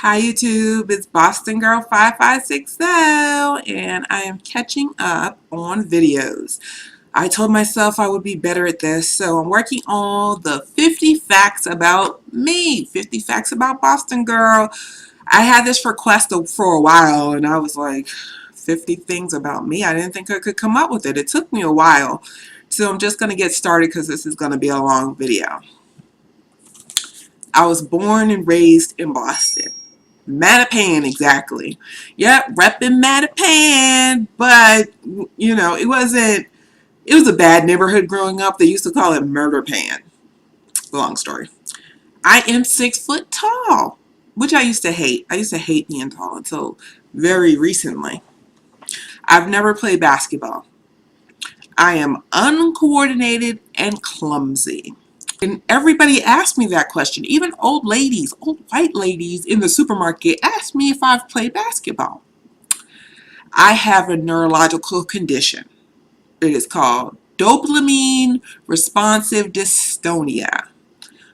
Hi YouTube, it's Boston Girl 5560 and I am catching up on videos. I told myself I would be better at this, so I'm working on the 50 facts about me, 50 facts about Boston Girl. I had this request for a while and I was like, 50 things about me? I didn't think I could come up with it. It took me a while, so I'm just going to get started because this is going to be a long video. I was born and raised in Boston. Mattapan, exactly. Yep, repping Mattapan, but you know, it was a bad neighborhood growing up. They used to call it Murder Pan. Long story. I am 6 foot tall, which I used to hate. I used to hate being tall until very recently. I've never played basketball. I am uncoordinated and clumsy. And everybody asked me that question. Even old ladies, old white ladies in the supermarket asked me if I've played basketball. I have a neurological condition. It is called dopamine responsive dystonia,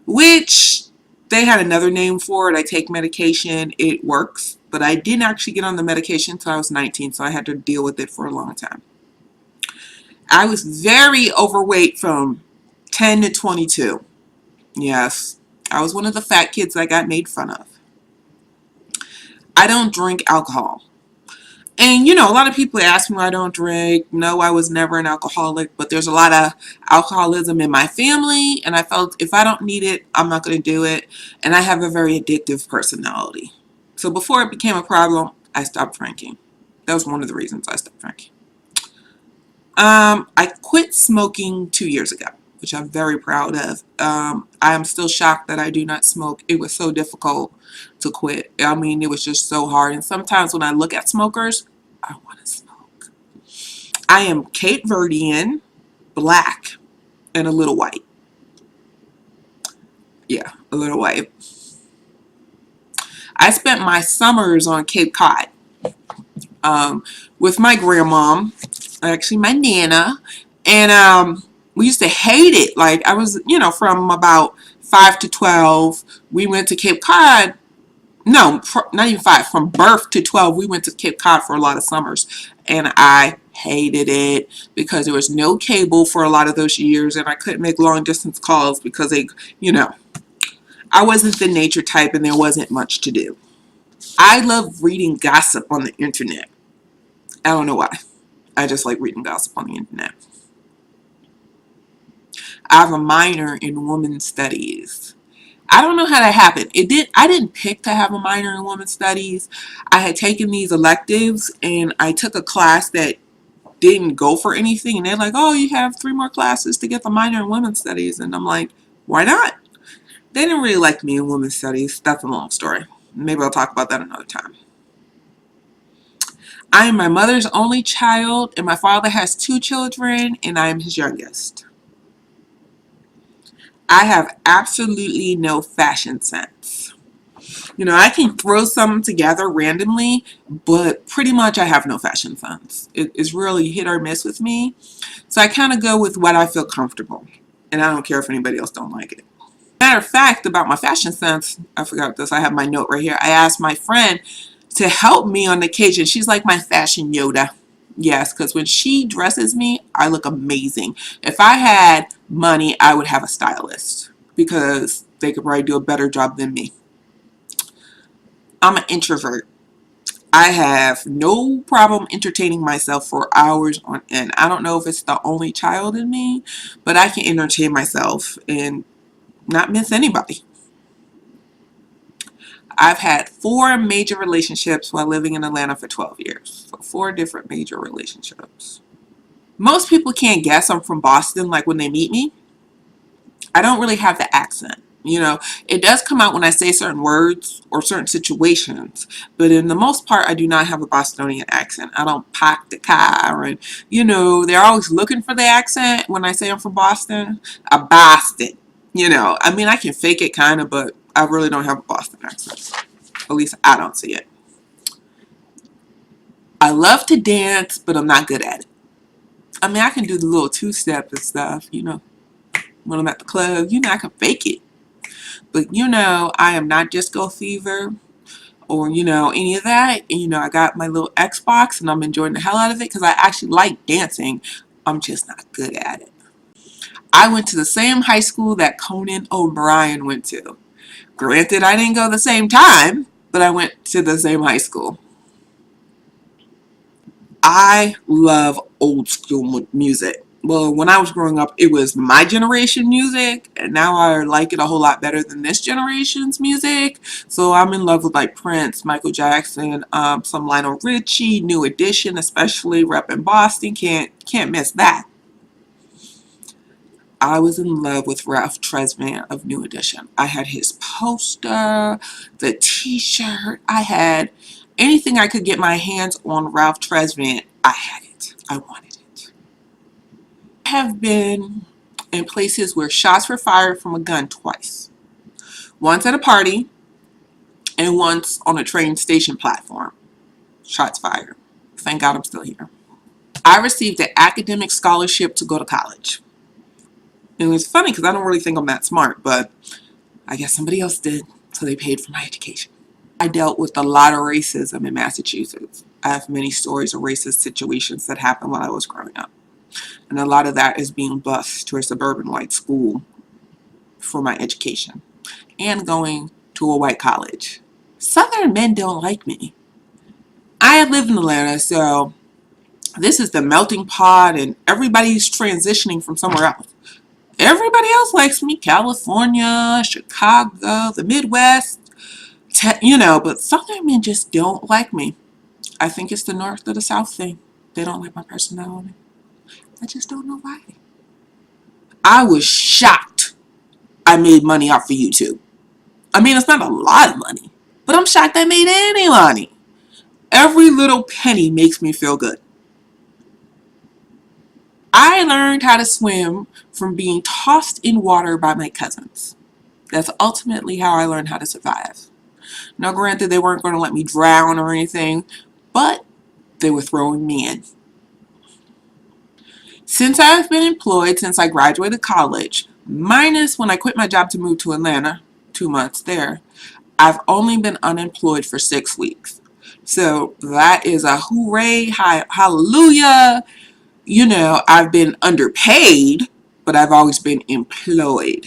which they had another name for it. I take medication. It works. But I didn't actually get on the medication until I was 19, so I had to deal with it for a long time. I was very overweight from 10 to 22. Yes, I was one of the fat kids that got made fun of. I don't drink alcohol. And, you know, a lot of people ask me why I don't drink. No, I was never an alcoholic, but there's a lot of alcoholism in my family, and I felt if I don't need it, I'm not going to do it. And I have a very addictive personality. So before it became a problem, I stopped drinking. That was one of the reasons I stopped drinking. I quit smoking 2 years ago, which I'm very proud of. I am still shocked that I do not smoke. It was so difficult to quit. I mean, it was just so hard. And sometimes when I look at smokers, I want to smoke. I am Cape Verdean, black, and a little white. Yeah, a little white. I spent my summers on Cape Cod with my grandmom, actually my Nana, and we used to hate it. Like I was, you know, from about 5 to 12, we went to Cape Cod. No, not even 5. From birth to 12, we went to Cape Cod for a lot of summers, and I hated it because there was no cable for a lot of those years, and I couldn't make long distance calls because they, you know, I wasn't the nature type, and there wasn't much to do. I love reading gossip on the internet. I don't know why. I just like reading gossip on the internet. I have a minor in women's studies. I don't know how that happened. I didn't pick to have a minor in women's studies. I had taken these electives and I took a class that didn't go for anything, and they're like, "Oh, you have 3 more classes to get the minor in women's studies." And I'm like, "Why not?" They didn't really like me in women's studies. That's a long story. Maybe I'll talk about that another time. I am my mother's only child, and my father has 2 children, and I am his youngest. I have absolutely no fashion sense. You know, I can throw something together randomly, but pretty much I have no fashion sense. It's really hit or miss with me. So I kind of go with what I feel comfortable, and I don't care if anybody else don't like it. Matter of fact, about my fashion sense, I forgot this. I have my note right here. I asked my friend to help me on occasion. She's like my fashion Yoda. Yes, because when she dresses me, I look amazing. If I had money, I would have a stylist because they could probably do a better job than me. I'm an introvert. I have no problem entertaining myself for hours on end. I don't know if it's the only child in me, but I can entertain myself and not miss anybody. I've had 4 major relationships while living in Atlanta for 12 years. So 4 different major relationships. Most people can't guess I'm from Boston, like when they meet me. I don't really have the accent. You know, it does come out when I say certain words or certain situations, but in the most part, I do not have a Bostonian accent. I don't park the car, and you know, they're always looking for the accent when I say I'm from Boston. A Boston, you know. I mean, I can fake it kind of, but I really don't have a Boston accent. At least I don't see it. I love to dance, but I'm not good at it. I mean, I can do the little 2-step and stuff, you know, when I'm at the club. You know, I can fake it. But, you know, I am not disco fever or, any of that. And, I got my little Xbox and I'm enjoying the hell out of it because I actually like dancing. I'm just not good at it. I went to the same high school that Conan O'Brien went to. Granted, I didn't go the same time, but I went to the same high school. I love old school music. Well, when I was growing up, it was my generation music, and now I like it a whole lot better than this generation's music. So I'm in love with like Prince, Michael Jackson, some Lionel Richie, New Edition, especially rep in Boston. Can't miss that. I was in love with Ralph Tresvant of New Edition. I had his poster, the t-shirt. I had anything I could get my hands on Ralph Tresvant. I had it. I wanted it. I have been in places where shots were fired from a gun twice. Once at a party and once on a train station platform. Shots fired. Thank God I'm still here. I received an academic scholarship to go to college. And it's funny because I don't really think I'm that smart, but I guess somebody else did, so they paid for my education. I dealt with a lot of racism in Massachusetts. I have many stories of racist situations that happened while I was growing up. And a lot of that is being bused to a suburban white school for my education and going to a white college. Southern men don't like me. I have lived in Atlanta, so this is the melting pot and everybody's transitioning from somewhere else. Everybody else likes me. California, Chicago, the Midwest, but Southern men just don't like me. I think it's the North or the South thing. They don't like my personality. I just don't know why. I was shocked I made money off of YouTube. I mean, it's not a lot of money, but I'm shocked I made any money. Every little penny makes me feel good. I learned how to swim from being tossed in water by my cousins. That's ultimately how I learned how to survive. Now, granted, they weren't going to let me drown or anything, but they were throwing me in. Since I've been employed since I graduated college, minus when I quit my job to move to Atlanta, 2 months there, I've only been unemployed for 6 weeks. So that is a hooray, hallelujah. I've been underpaid, but I've always been employed.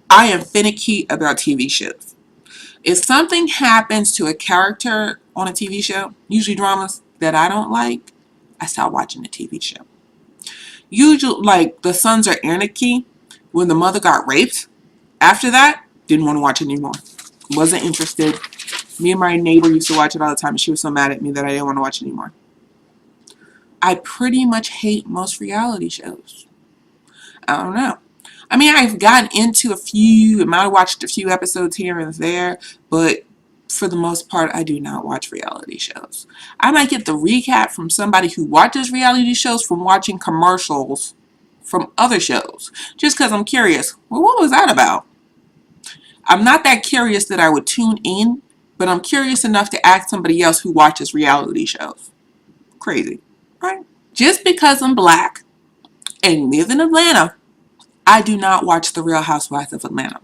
I am finicky about TV shows. If something happens to a character on a TV show, usually dramas, that I don't like, I stop watching the TV show. Usually, like the Sons of Anarchy, when the mother got raped, after that, didn't want to watch it anymore. Wasn't interested. Me and my neighbor used to watch it all the time, and she was so mad at me that I didn't want to watch it anymore. I pretty much hate most reality shows. I don't know. I mean, I've gotten into a few, and I watched a few episodes here and there, but for the most part, I do not watch reality shows. I might get the recap from somebody who watches reality shows from watching commercials from other shows, just because I'm curious. Well, what was that about? I'm not that curious that I would tune in, but I'm curious enough to ask somebody else who watches reality shows. Crazy, right? Just because I'm black and live in Atlanta, I do not watch The Real Housewives of Atlanta.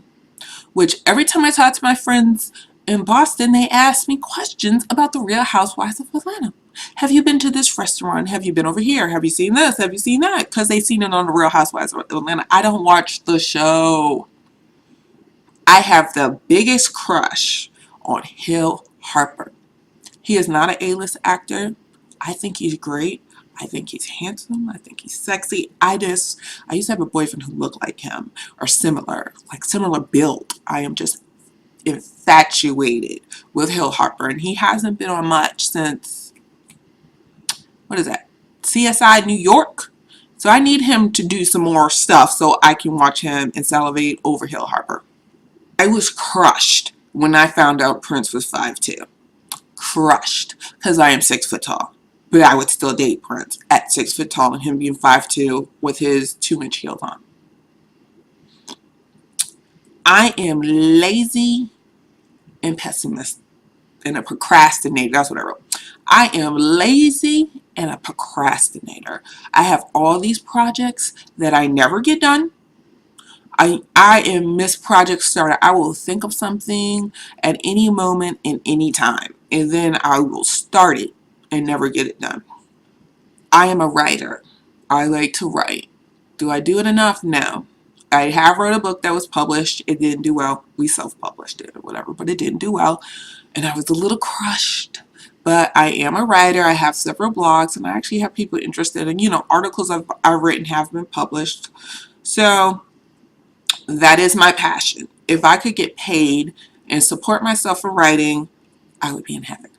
Which every time I talk to my friends in Boston, they ask me questions about The Real Housewives of Atlanta. Have you been to this restaurant? Have you been over here? Have you seen this? Have you seen that? Because they've seen it on The Real Housewives of Atlanta. I don't watch the show. I have the biggest crush on Hill Harper. He is not an A-list actor. I think he's great. I think he's handsome. I think he's sexy. I used to have a boyfriend who looked like him or similar build. I am just infatuated with Hill Harper, and he hasn't been on much since, what is that, CSI New York? So I need him to do some more stuff so I can watch him and salivate over Hill Harper. I was crushed when I found out Prince was 5'2". Crushed, because I am 6 foot tall. But I would still date Prince at 6 foot tall and him being 5'2" with his 2-inch heels on. I am lazy and pessimist and a procrastinator. That's what I wrote. I am lazy and a procrastinator. I have all these projects that I never get done. I am Miss Project Starter. I will think of something at any moment and any time, and then I will start it and never get it done. I am a writer. I like to write. Do I do it enough? No. I have wrote a book that was published. It didn't do well. We self-published it or whatever, but it didn't do well. And I was a little crushed. But I am a writer. I have several blogs, and I actually have people interested in, articles I've written have been published. So that is my passion. If I could get paid and support myself for writing, I would be in heaven.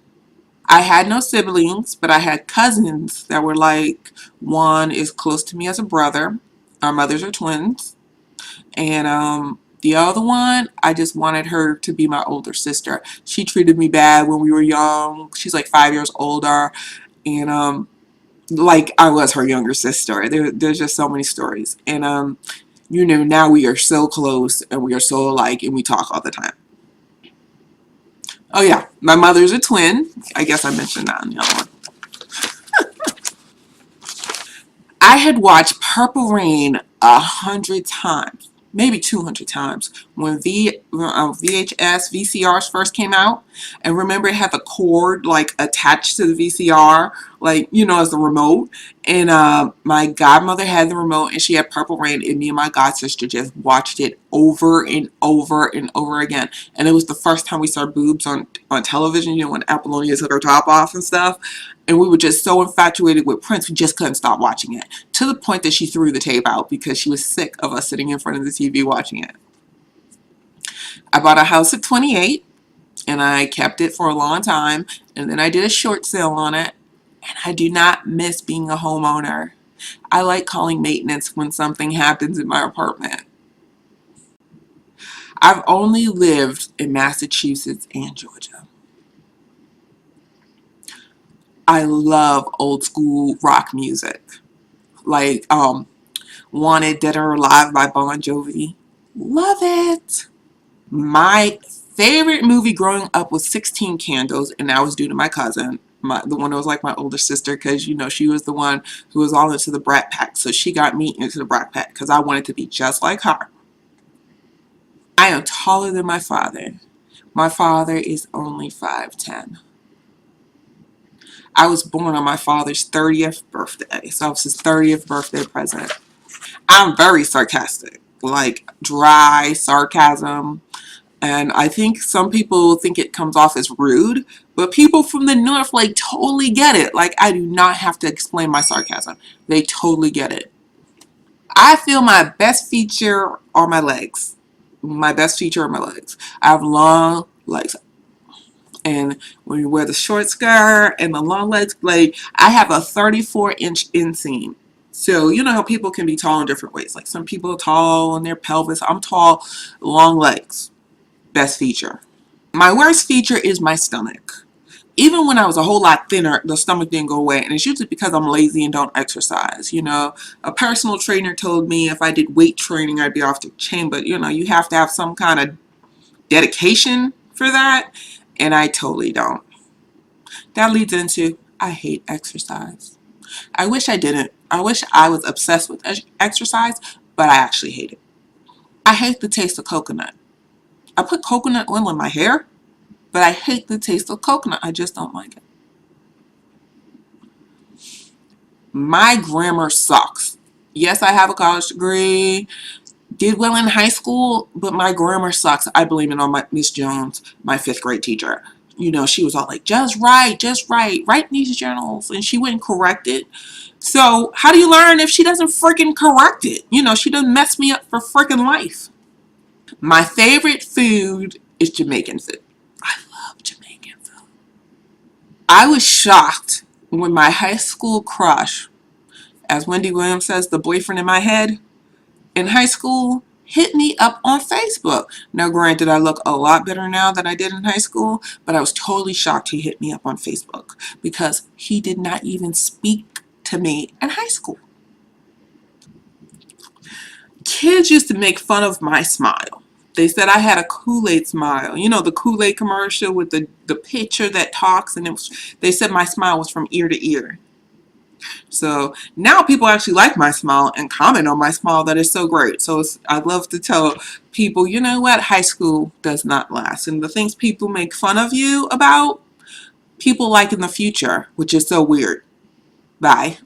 I had no siblings, but I had cousins that were like, one is close to me as a brother. Our mothers are twins. And the other one, I just wanted her to be my older sister. She treated me bad when we were young. She's like 5 years older. And like I was her younger sister. There's just so many stories. And now we are so close and we are so alike and we talk all the time. Oh yeah, my mother's a twin. I guess I mentioned that in the other one. I had watched Purple Rain 100 times, maybe 200 times, when VHS VCRs first came out. And remember, it had the cord like attached to the VCR, like as the remote. And my godmother had the remote, and she had Purple Rain, and me and my god sister just watched it over and over and over again. And it was the first time we saw boobs on television. When Apollonia took her top off and stuff. And we were just so infatuated with Prince, we just couldn't stop watching it. To the point that she threw the tape out because she was sick of us sitting in front of the TV watching it. I bought a house at 28, and I kept it for a long time. And then I did a short sale on it. And I do not miss being a homeowner. I like calling maintenance when something happens in my apartment. I've only lived in Massachusetts and Georgia. I love old school rock music. Like Wanted, Dead or Alive by Bon Jovi. Love it. My favorite movie growing up was 16 Candles, and that was due to my cousin. The one that was like my older sister, because she was the one who was all into the Brat Pack. So she got me into the Brat Pack because I wanted to be just like her. I am taller than my father. My father is only 5'10". I was born on my father's 30th birthday. So it was his 30th birthday present. I'm very sarcastic, like dry sarcasm. And I think some people think it comes off as rude, but people from the north like totally get it. Like I do not have to explain my sarcasm. They totally get it. I feel my best feature are my legs. My best feature are my legs. I have long legs. And when you wear the short skirt and the long legs, like I have a 34-inch inseam. So you know how people can be tall in different ways. Like some people are tall on their pelvis. I'm tall, long legs. Best feature. My worst feature is my stomach. Even when I was a whole lot thinner, the stomach didn't go away. And it's usually because I'm lazy and don't exercise. A personal trainer told me if I did weight training, I'd be off the chain. But you have to have some kind of dedication for that. And I totally don't. That leads into I hate exercise. I wish I didn't. I wish I was obsessed with exercise, but I actually hate it. I hate the taste of coconut. I put coconut oil in my hair, but I hate the taste of coconut. I just don't like it. My grammar sucks. Yes, I have a college degree. Did well in high school, but my grammar sucks. I blame it on my Miss Jones, my 5th grade teacher. She was all like, just write these journals. And she wouldn't correct it. So how do you learn if she doesn't freaking correct it? She doesn't mess me up for freaking life. My favorite food is Jamaican food. I love Jamaican food. I was shocked when my high school crush, as Wendy Williams says, the boyfriend in my head, in high school, hit me up on Facebook. Now, granted, I look a lot better now than I did in high school, but I was totally shocked he hit me up on Facebook because he did not even speak to me in high school. Kids used to make fun of my smile. They said I had a Kool-Aid smile. The Kool-Aid commercial with the picture that talks, and they said my smile was from ear to ear. So now people actually like my smile and comment on my smile. That is so great. So I love to tell people, you know what? High school does not last. And the things people make fun of you about, people like in the future, which is so weird. Bye.